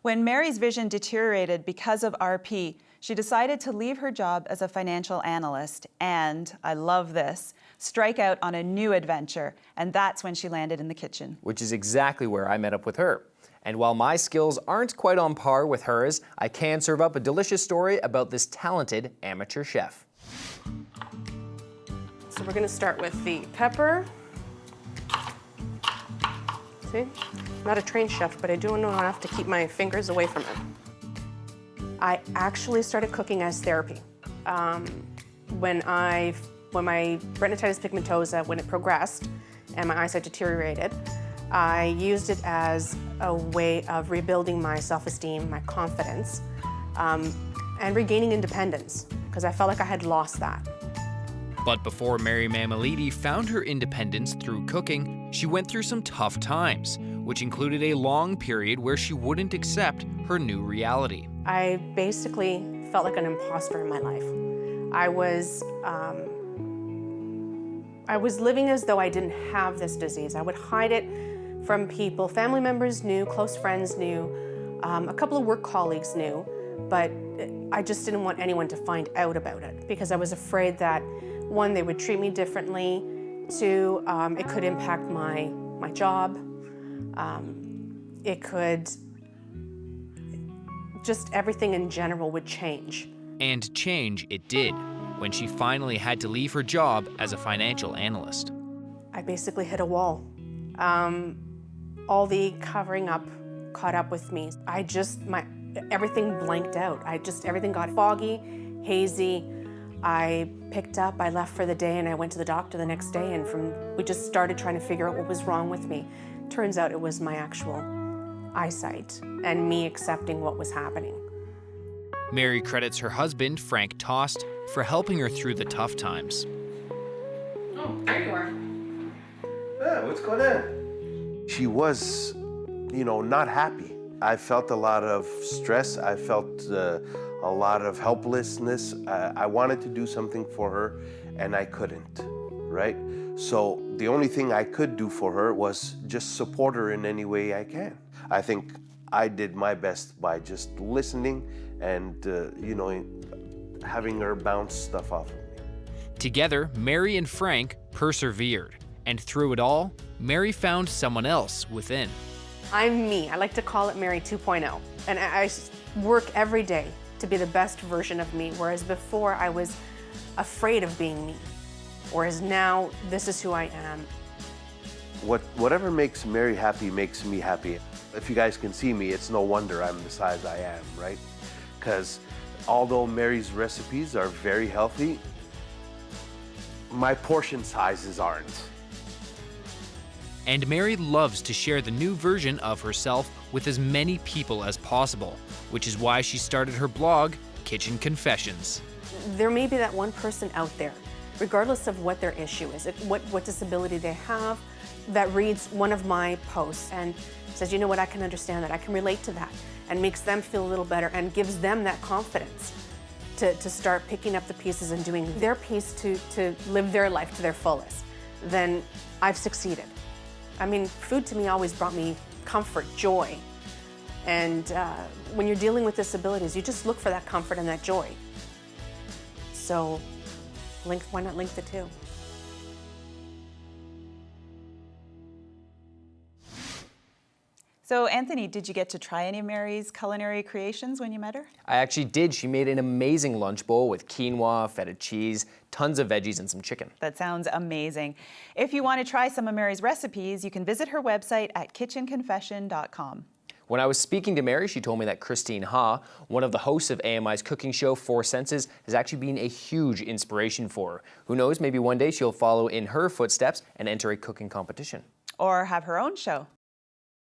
When Mary's vision deteriorated because of RP, she decided to leave her job as a financial analyst and, I love this, strike out on a new adventure. And that's when she landed in the kitchen. Which is exactly where I met up with her. And while my skills aren't quite on par with hers, I can serve up a delicious story about this talented amateur chef. So we're going to start with the pepper. See? I'm not a trained chef, but I do know enough to keep my fingers away from it. I actually started cooking as therapy. When my retinitis pigmentosa, when it progressed and my eyesight deteriorated, I used it as a way of rebuilding my self-esteem, my confidence, and regaining independence, because I felt like I had lost that. But before Mary Mammoliti found her independence through cooking, she went through some tough times, which included a long period where she wouldn't accept her new reality. I basically felt like an imposter in my life. I was living as though I didn't have this disease. I would hide it from people. Family members knew, close friends knew, a couple of work colleagues knew, but I just didn't want anyone to find out about it because I was afraid that, one, they would treat me differently, two, it could impact my job, it could, just everything in general would change. And change it did, when she finally had to leave her job as a financial analyst. I basically hit a wall. All the covering up caught up with me. Everything blanked out. Everything got foggy, hazy. I picked up, I left for the day, and I went to the doctor the next day, and we just started trying to figure out what was wrong with me. Turns out it was my actual eyesight and me accepting what was happening. Mary credits her husband, Frank Tost, for helping her through the tough times. Oh, there you are. Yeah, what's going on? She was, not happy. I felt a lot of stress. I felt a lot of helplessness. I wanted to do something for her, and I couldn't, right? So the only thing I could do for her was just support her in any way I can. I think I did my best by just listening and, having her bounce stuff off of me. Together, Mary and Frank persevered. And through it all, Mary found someone else within. I'm me. I like to call it Mary 2.0. And I work every day to be the best version of me, whereas before I was afraid of being me. Whereas now, this is who I am. Whatever makes Mary happy makes me happy. If you guys can see me, it's no wonder I'm the size I am, right? Because although Mary's recipes are very healthy, my portion sizes aren't. And Mary loves to share the new version of herself with as many people as possible, which is why she started her blog, Kitchen Confessions. There may be that one person out there, regardless of what their issue is, what disability they have, that reads one of my posts and says, you know what, I can understand that, I can relate to that, and makes them feel a little better and gives them that confidence to start picking up the pieces and doing their piece to live their life to their fullest, then I've succeeded. I mean, food to me always brought me comfort, joy. And when you're dealing with disabilities, you just look for that comfort and that joy. So why not link the two? So Anthony, did you get to try any of Mary's culinary creations when you met her? I actually did. She made an amazing lunch bowl with quinoa, feta cheese, tons of veggies, and some chicken. That sounds amazing. If you want to try some of Mary's recipes, you can visit her website at kitchenconfession.com. When I was speaking to Mary, she told me that Christine Ha, one of the hosts of AMI's cooking show Four Senses, has actually been a huge inspiration for her. Who knows, maybe one day she'll follow in her footsteps and enter a cooking competition. Or have her own show.